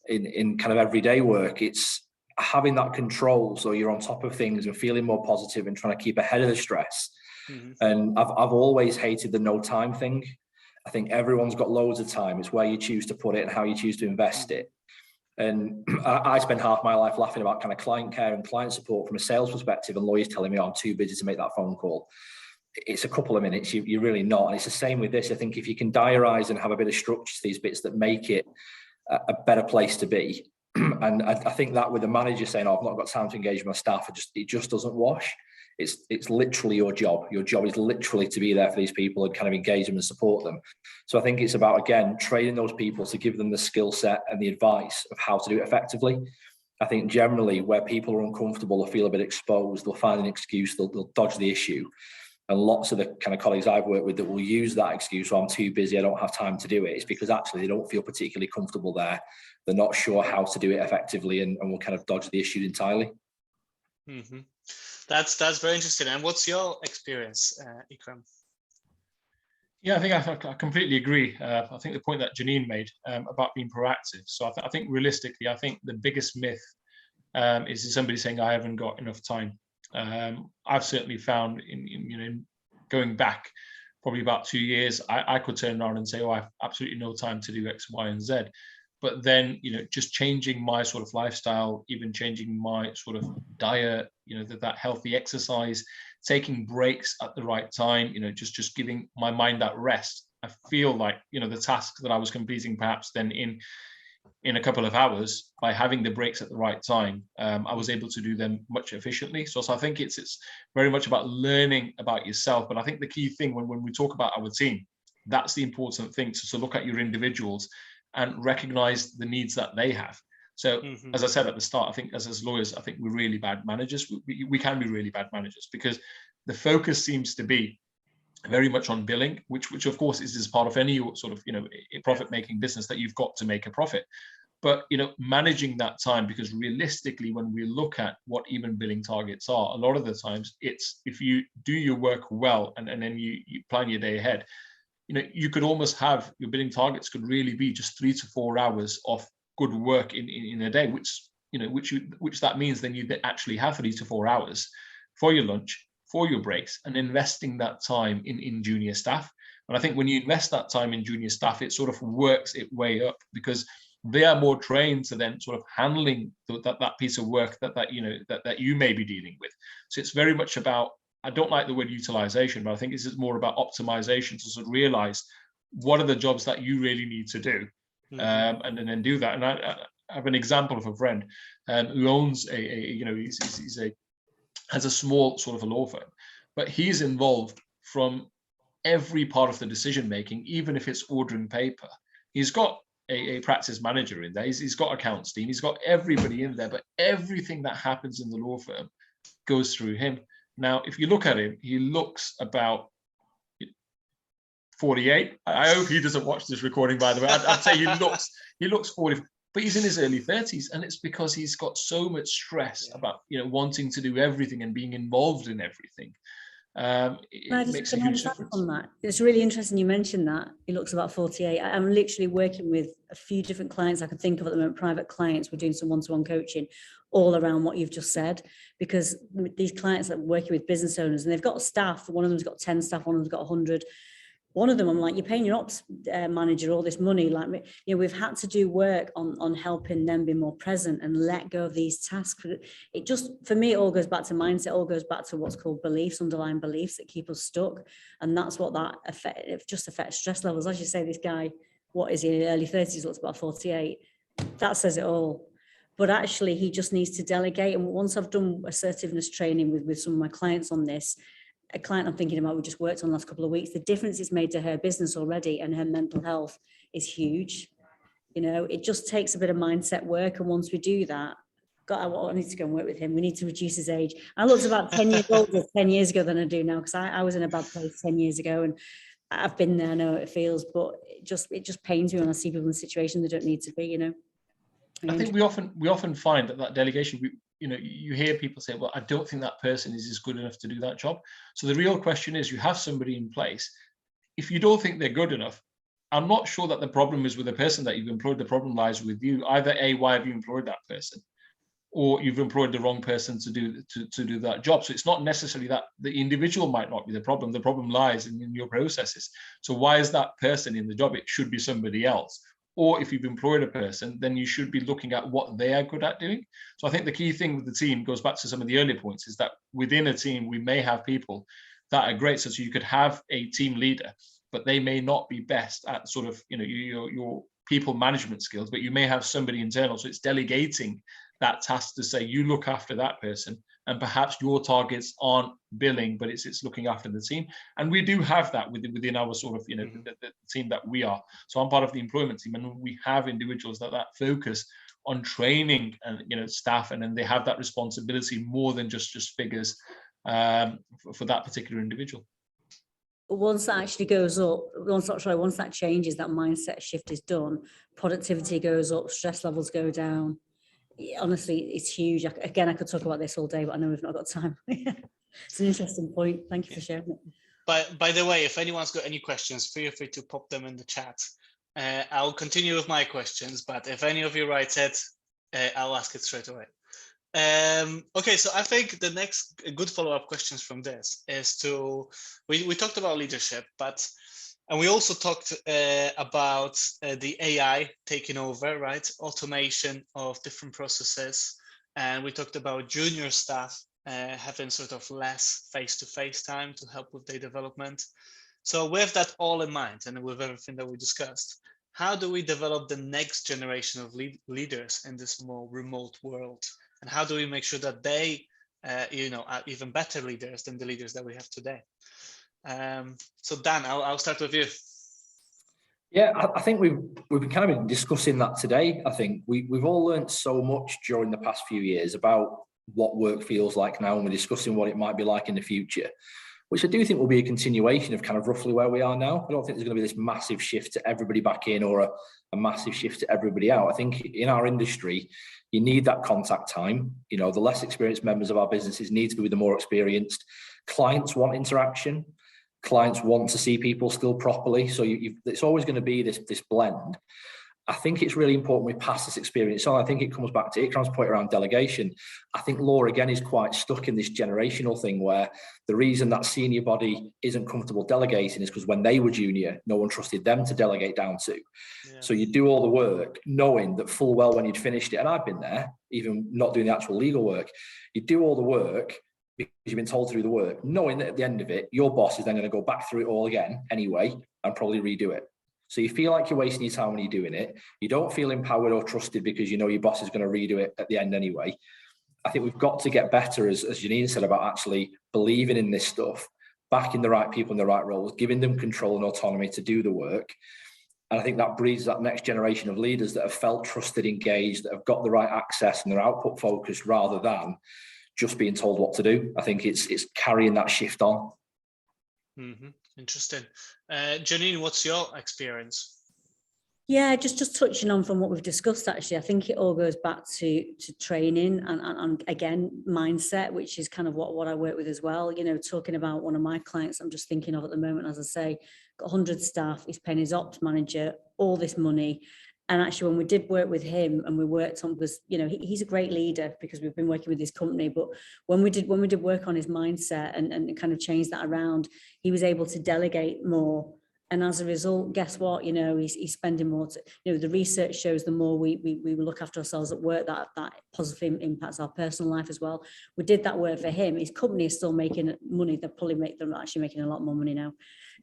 Speaker 3: in kind of everyday work, it's having that control so you're on top of things and feeling more positive and trying to keep ahead of the stress. Mm-hmm. And I've always hated the no time thing. I think everyone's got loads of time. It's where you choose to put it and how you choose to invest it. And I spend half my life laughing about kind of client care and client support from a sales perspective, and lawyers telling me, oh, I'm too busy to make that phone call. It's a couple of minutes, you're really not. And it's the same with this. I think if you can diarise and have a bit of structure to these bits that make it a better place to be. And I think that with the manager saying, oh, I've not got time to engage with my staff, it just doesn't wash. It's literally your job. Your job is literally to be there for these people and kind of engage them and support them. So I think it's about, again, training those people to give them the skill set and the advice of how to do it effectively. I think generally where people are uncomfortable or feel a bit exposed, they'll find an excuse, they'll dodge the issue. And lots of the kind of colleagues I've worked with that will use that excuse, so I'm too busy, I don't have time to do it, is because actually they don't feel particularly comfortable there. They're not sure how to do it effectively and will kind of dodge the issue entirely.
Speaker 1: Mm-hmm. That's very interesting. And what's your experience, Ikram?
Speaker 4: Yeah, I completely agree. I think the point that Janine made about being proactive. So I think realistically, I think the biggest myth is somebody saying I haven't got enough time. I've certainly found in going back probably about 2 years, I could turn around and say, oh, I have absolutely no time to do X, Y, and Z. But then, just changing my sort of lifestyle, even changing my sort of diet, that healthy exercise, taking breaks at the right time, just giving my mind that rest. I feel like, the task that I was completing perhaps then in a couple of hours, by having the breaks at the right time, I was able to do them much efficiently. So I think it's very much about learning about yourself. But I think the key thing when we talk about our team, that's the important thing. So look at your individuals and recognize the needs that they have. So as I said at the start, I think as lawyers, I think we're really bad managers. We can be really bad managers because the focus seems to be very much on billing, which of course is part of any sort of profit-making business, that you've got to make a profit. But managing that time, because realistically, when we look at what even billing targets are, a lot of the times it's, if you do your work well and then you plan your day ahead, you could almost have your billing targets could really be just 3 to 4 hours of good work in a day, which that means then you actually have 3 to 4 hours for your lunch, for your breaks, and investing that time in junior staff. And I think when you invest that time in junior staff, it sort of works its way up, because they are more trained to then sort of handling that piece of work that you may be dealing with. So it's very much about, I don't like the word utilization, but I think this is more about optimization, to sort of realize what are the jobs that you really need to do, and then do that. And I have an example of a friend who owns has a small sort of a law firm, but he's involved from every part of the decision making, even if it's ordering paper. He's got a practice manager in there, he's got accounts team, he's got everybody in there, but everything that happens in the law firm goes through him. Now, if you look at him, he looks about 48. I hope he doesn't watch this recording, by the way. I'd say he looks 40, but he's in his early 30s, and it's because he's got so much stress about wanting to do everything and being involved in everything. It makes a huge difference.
Speaker 2: On that. It's really interesting you mentioned that. He looks about 48. I'm literally working with a few different clients I can think of at the moment, private clients. We're doing some one-to-one coaching all around what you've just said, because these clients that are working with business owners, and they've got staff. One of them's got 10 staff, one of them's got 100. One of them, I'm like, you're paying your ops manager all this money. Like, we've had to do work on helping them be more present and let go of these tasks. It just, for me, it all goes back to mindset. It all goes back to what's called beliefs, underlying beliefs that keep us stuck. And that's what that affects. It just affects stress levels. As you say, this guy, what is he, early 30s, looks about 48. That says it all. But actually, he just needs to delegate. And once I've done assertiveness training with some of my clients on this, a client I'm thinking about, we just worked on the last couple of weeks, the difference it's made to her business already and her mental health is huge. It just takes a bit of mindset work. And once we do that, I need to go and work with him. We need to reduce his age. I looked about 10 years older 10 years ago than I do now, because I was in a bad place 10 years ago, and I've been there, I know it feels, but it just pains me when I see people in a situation they don't need to be,
Speaker 4: I think we often find that delegation, you hear people say, well, I don't think that person is good enough to do that job. So the real question is, you have somebody in place. If you don't think they're good enough, I'm not sure that the problem is with the person that you've employed. The problem lies with you. Either A, why have you employed that person? Or you've employed the wrong person to do that job. So it's not necessarily that the individual might not be the problem. The problem lies in your processes. So why is that person in the job? It should be somebody else. Or if you've employed a person, then you should be looking at what they are good at doing. So I think the key thing with the team goes back to some of the earlier points, is that within a team, we may have people that are great. So you could have a team leader, but they may not be best at sort of, your people management skills, but you may have somebody internal. So it's delegating that task to say, you look after that person, and perhaps your targets aren't billing, but it's looking after the team. And we do have that within our sort of, the team that we are. So I'm part of the employment team, and we have individuals that focus on training and, staff, and then they have that responsibility more than just figures for that particular individual.
Speaker 2: Once that actually goes up, once that changes, that mindset shift is done, productivity goes up, stress levels go down. honestly, it's huge. Again, I could talk about this all day, but I know we've not got time. It's an interesting point. Thank you for sharing it.
Speaker 1: By the way, if anyone's got any questions, feel free to pop them in the chat. I'll continue with my questions, but if any of you write it, I'll ask it straight away. Okay, so I think the next good follow-up questions from this is we talked about leadership, and we also talked about the AI taking over, right? Automation of different processes. And we talked about junior staff having sort of less face-to-face time to help with their development. So with that all in mind, and with everything that we discussed, how do we develop the next generation of leaders in this more remote world? And how do we make sure that they, are even better leaders than the leaders that we have today? So Dan, I'll start with you.
Speaker 3: Yeah, I think we've been kind of discussing that today. I think we've all learned so much during the past few years about what work feels like now, and we're discussing what it might be like in the future, which I do think will be a continuation of kind of roughly where we are now. I don't think there's going to be this massive shift to everybody back in or a massive shift to everybody out. I think in our industry, you need that contact time. You know, the less experienced members of our businesses need to be with the more experienced. Clients want interaction. Clients want to see people still properly. So it's always going to be this blend. I think it's really important we pass this experience on. I think it comes back to Ikram's point around delegation. I think law, again, is quite stuck in this generational thing where the reason that senior body isn't comfortable delegating is because when they were junior, no one trusted them to delegate down to. Yeah. So you do all the work knowing that full well when you'd finished it, and I've been there, even not doing the actual legal work, you do all the work because you've been told to do the work, knowing that at the end of it, your boss is then going to go back through it all again anyway and probably redo it. So you feel like you're wasting your time when you're doing it. You don't feel empowered or trusted because you know your boss is going to redo it at the end anyway. I think we've got to get better, as Janine said, about actually believing in this stuff, backing the right people in the right roles, giving them control and autonomy to do the work. And I think that breeds that next generation of leaders that have felt trusted, engaged, that have got the right access and they're output focused rather than just being told what to do. I think it's carrying that shift on.
Speaker 1: Mm-hmm. Interesting. Janine, what's your experience?
Speaker 2: Yeah, just touching on from what we've discussed, actually, I think it all goes back to training and again, mindset, which is kind of what I work with as well. You know, talking about one of my clients I'm just thinking of at the moment, as I say, got 100 staff, he's paying his ops manager all this money. And actually, when we did work with him and we worked on, because, you know, he's a great leader because we've been working with this company. But when we did work on his mindset and kind of change that around, he was able to delegate more. And as a result, guess what? You know, he's spending more. The research shows the more we look after ourselves at work, that positively impacts our personal life as well. We did that work for him. His company is still making money. They're actually making a lot more money now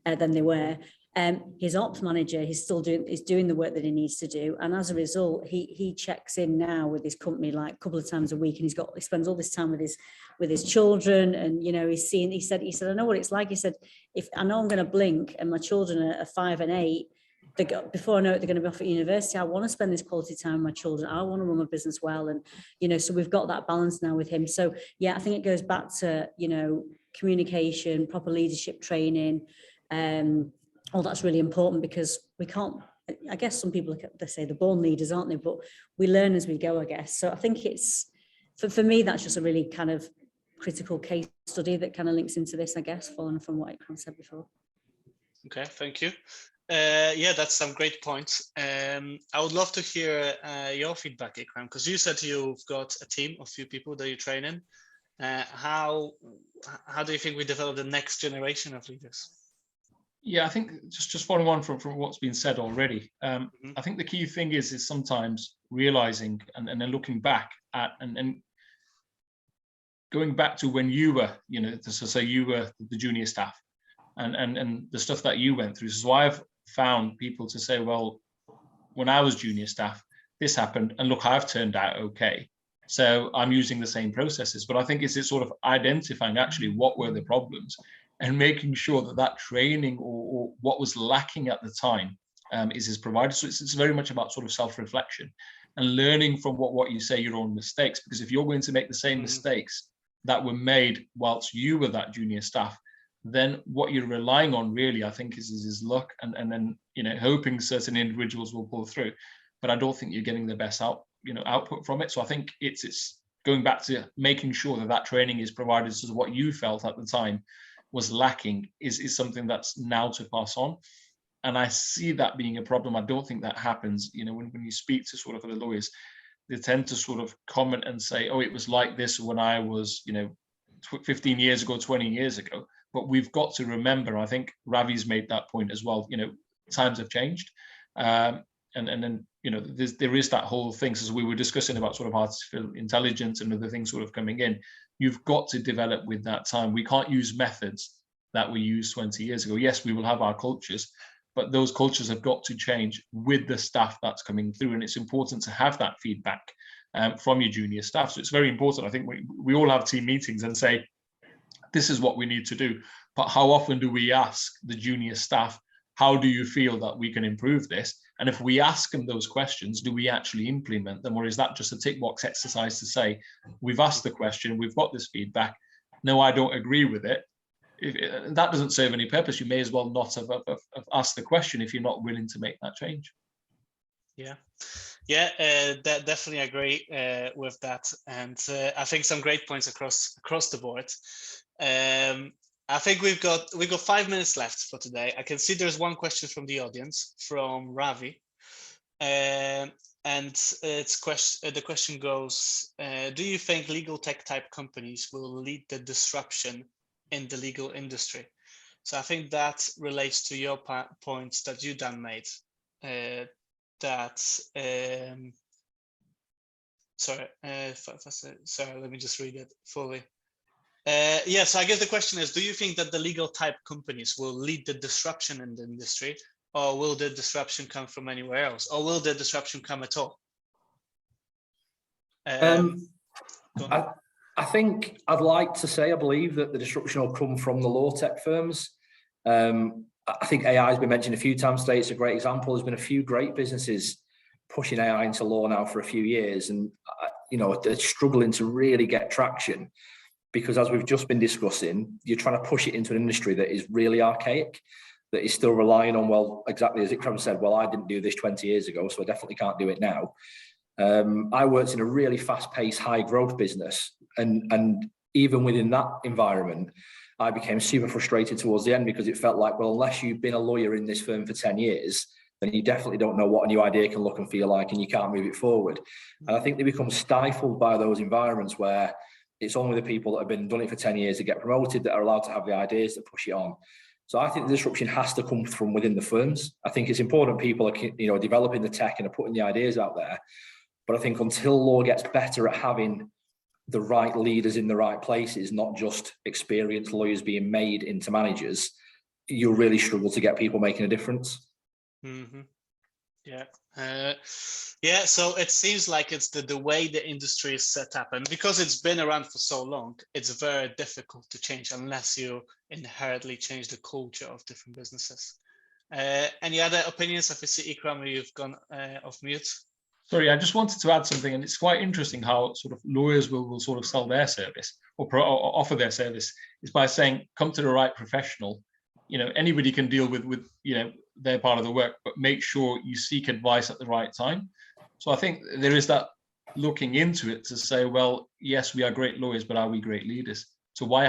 Speaker 2: than they were. His ops manager, he's doing the work that he needs to do, and as a result, he checks in now with his company like a couple of times a week, and he spends all this time with his children, and you know he said I know what it's like. He said, if I know I'm going to blink and my children are 5 and 8, before I know it, they're going to be off at university. I want to spend this quality time with my children. I want to run my business well, and you know, so we've got that balance now with him. So yeah, I think it goes back to, you know, communication, proper leadership training. All that's really important, because we can't, I guess some people, they say they're born leaders, aren't they? But we learn as we go, I guess. So I think it's, for me, that's just a really kind of critical case study that kind of links into this, I guess, following from what Ikram said before.
Speaker 1: Okay, thank you. Yeah, that's some great points. I would love to hear your feedback, Ikram, because you said you've got a team of few people that you train in. How do you think we develop the next generation of leaders?
Speaker 4: Yeah, I think just following on from what's been said already, I think the key thing is sometimes realizing and then looking back at and going back to when you were, you know, so say you were the junior staff and the stuff that you went through. So I've found people to say, well, when I was junior staff, this happened, and look, I've turned out okay. So I'm using the same processes, but I think it's sort of identifying actually what were the problems and making sure that training or what was lacking at the time is provided. So it's very much about sort of self-reflection and learning from what you say, your own mistakes. Because if you're going to make the same mistakes that were made whilst you were that junior staff, then what you're relying on really, I think, is luck and then, you know, hoping certain individuals will pull through. But I don't think you're getting the best output from it. So I think it's going back to making sure that training is provided, so what you felt at the time was lacking is something that's now to pass on. And I see that being a problem. I don't think that happens. When you speak to sort of the lawyers, they tend to sort of comment and say, oh, it was like this when I was, 15 years ago, 20 years ago. But we've got to remember, I think Ravi's made that point as well, times have changed. And then, there is that whole thing, as we were discussing about sort of artificial intelligence and other things sort of coming in, you've got to develop with that time. We can't use methods that we used 20 years ago. Yes, we will have our cultures, but those cultures have got to change with the staff that's coming through. And it's important to have that feedback from your junior staff. So it's very important. I think we all have team meetings and say, this is what we need to do. But how often do we ask the junior staff, how do you feel that we can improve this? And if we ask them those questions, do we actually implement them? Or is that just a tick box exercise to say, we've asked the question, we've got this feedback. No, I don't agree with it. That doesn't serve any purpose. You may as well not have asked the question if you're not willing to make that change.
Speaker 1: That definitely agree with that, and I think some great points across the board. I think we've got 5 minutes left for today. I can see there's one question from the audience from Ravi, and the question goes: do you think legal tech type companies will lead the disruption in the legal industry? So I think that relates to your points that you, Dan, made. Sorry, let me just read it fully. So I guess the question is, do you think that the legal type companies will lead the disruption in the industry, or will the disruption come from anywhere else, or will the disruption come at all?
Speaker 3: I think I'd like to say I believe that the disruption will come from the law tech firms. I think AI has been mentioned a few times today. It's a great example. There's been a few great businesses pushing AI into law now for a few years, and they're struggling to really get traction because, as we've just been discussing, you're trying to push it into an industry that is really archaic, that is still relying on, well, exactly as Ikram said, well, I didn't do this 20 years ago, so I definitely can't do it now. I worked in a really fast-paced, high-growth business, and even within that environment, I became super frustrated towards the end because it felt like, well, unless you've been a lawyer in this firm for 10 years, then you definitely don't know what a new idea can look and feel like, and you can't move it forward. And I think they become stifled by those environments where it's only the people that have been done it for 10 years that get promoted that are allowed to have the ideas that push it on. So I think the disruption has to come from within the firms. I think it's important people are, developing the tech and are putting the ideas out there. But I think until law gets better at having the right leaders in the right places, not just experienced lawyers being made into managers, you'll really struggle to get people making a difference.
Speaker 1: Mm-hmm. So it seems like it's the way the industry is set up, and because it's been around for so long, it's very difficult to change unless you inherently change the culture of different businesses. Any other opinions? I see Ikram, you've gone off mute.
Speaker 4: Sorry, I just wanted to add something, and it's quite interesting how sort of lawyers will sort of sell their service or offer their service is by saying, come to the right professional. Anybody can deal with their part of the work, but make sure you seek advice at the right time. So I think there is that looking into it to say, well, yes, we are great lawyers, but are we great leaders? So why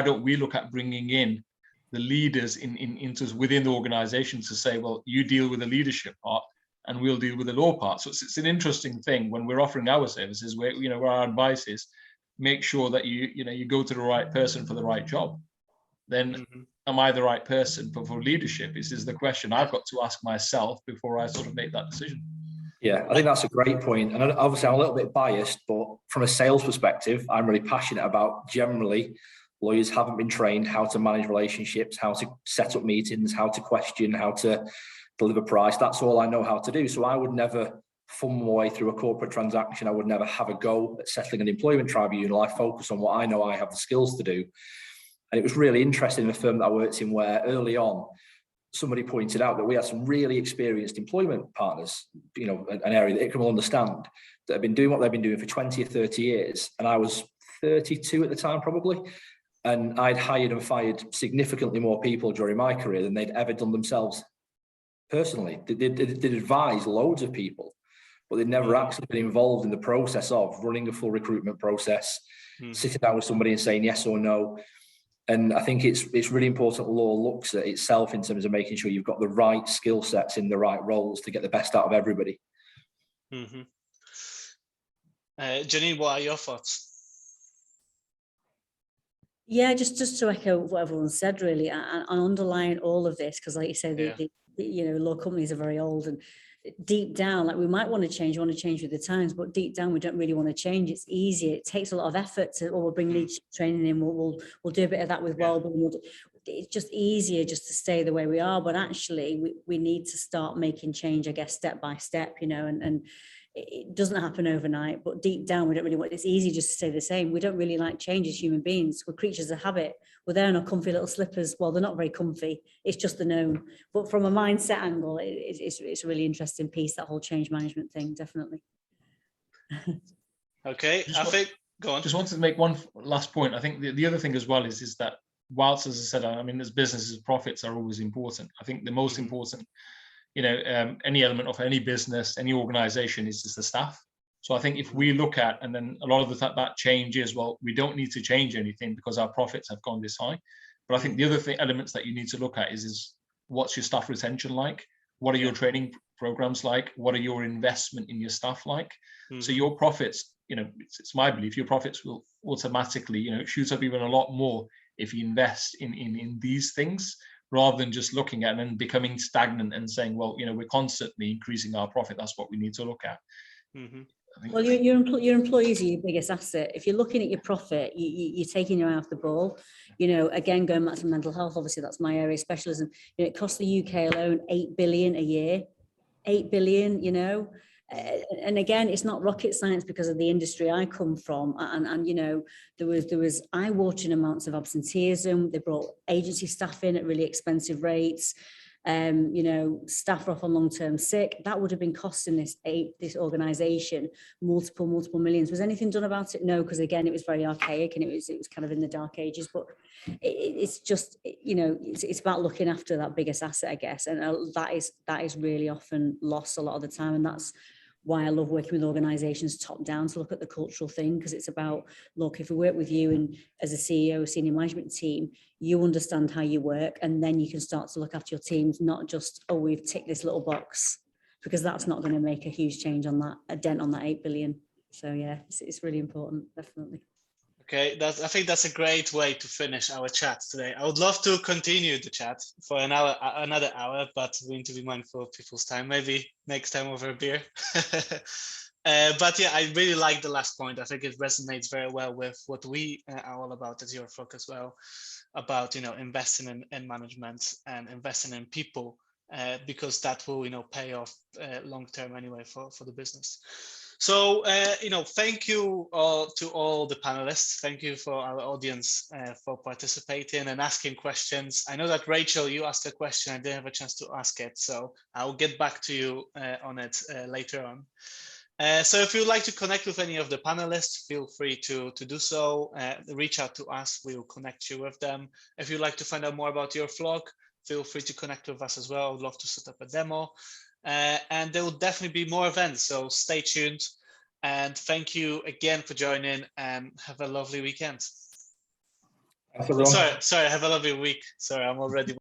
Speaker 4: don't we look at bringing in the leaders into within the organization to say, well, you deal with the leadership part and we'll deal with the law part. So it's an interesting thing when we're offering our services, where our advice is make sure that you go to the right person for the right job. Then am I the right person for leadership? This is the question I've got to ask myself before I sort of make that decision.
Speaker 3: Yeah, I think that's a great point. And obviously I'm a little bit biased, but from a sales perspective, I'm really passionate about generally lawyers haven't been trained how to manage relationships, how to set up meetings, how to question, how to deliver price. That's all I know how to do. So I would never fund my way through a corporate transaction. I would never have a go at settling an employment tribunal. I focus on what I know I have the skills to do. And it was really interesting in the firm that I worked in where early on, somebody pointed out that we had some really experienced employment partners, an area that Ikram will understand, that have been doing what they've been doing for 20 or 30 years. And I was 32 at the time, probably. And I'd hired and fired significantly more people during my career than they'd ever done themselves personally. They'd advise loads of people. but they've never actually been involved in the process of running a full recruitment process, sitting down with somebody and saying yes or no. And I think it's really important law looks at itself in terms of making sure you've got the right skill sets in the right roles to get the best out of everybody.
Speaker 1: Janine, what are your thoughts?
Speaker 2: Yeah, just to echo what everyone said, really, and underlying all of this, because like you say, the law companies are very old, and deep down, like we might want to change with the times, but deep down we don't really want to change. It's easier. It takes a lot of effort to, we'll bring leadership training in. We'll do a bit of that with wellbeing. It's just easier just to stay the way we are. But actually, we need to start making change, I guess, step by step. And it doesn't happen overnight. But deep down, we don't really want. It's easy just to stay the same. We don't really like change as human beings. We're creatures of habit. We're there in our comfy little slippers. Well, they're not very comfy. It's just the known. But from a mindset angle, it's a really interesting piece, that whole change management thing, definitely.
Speaker 1: Okay, I think, go on.
Speaker 4: Just wanted to make one last point. I think the other thing as well is that whilst, as I said, I mean, as businesses, profits are always important. I think the most important, any element of any business, any organization is the staff. So I think if we look at, and then a lot of that change is, well, we don't need to change anything because our profits have gone this high. But I think the other elements that you need to look at is what's your staff retention like? What are your training programs like? What are your investment in your staff like? So your profits, it's my belief, your profits will automatically, shoot up even a lot more if you invest in these things, rather than just looking at and then becoming stagnant and saying, well, we're constantly increasing our profit. That's what we need to look at.
Speaker 2: Well, your employees are your biggest asset. If you're looking at your profit, you're taking your eye off the ball. Again, going back to mental health, obviously that's my area of specialism. It costs the UK alone 8 billion a year. 8 billion, and again, it's not rocket science because of the industry I come from. And there was eye-watering amounts of absenteeism. They brought agency staff in at really expensive rates. Staff are off on long-term sick. That would have been costing this organisation multiple millions. Was anything done about it? No, because again, it was very archaic and it was kind of in the dark ages. But it's just, it's about looking after that biggest asset, I guess, and that is really often lost a lot of the time, and that's why I love working with organisations top down to look at the cultural thing, because it's about, look, if we work with you and as a CEO, senior management team, you understand how you work, and then you can start to look after your teams, not just, oh, we've ticked this little box, because that's not going to make a huge change on that, a dent on that 8 billion. So yeah, it's really important, definitely.
Speaker 1: Okay, I think that's a great way to finish our chat today. I would love to continue the chat for another hour, but we need to be mindful of people's time. Maybe next time over a beer. But yeah, I really like the last point. I think it resonates very well with what we are all about at Your Folk as well, about investing in management and investing in people, because that will pay off long term anyway for the business. So, thank you to all the panelists. Thank you for our audience for participating and asking questions. I know that Rachel, you asked a question. I didn't have a chance to ask it, so I'll get back to you on it later on. So if you'd like to connect with any of the panelists, feel free to do so. Reach out to us. We will connect you with them. If you'd like to find out more about Your Flock, feel free to connect with us as well. I would love to set up a demo. And there will definitely be more events, so stay tuned. And thank you again for joining, and have a lovely weekend. Sorry, have a lovely week. Sorry, I'm already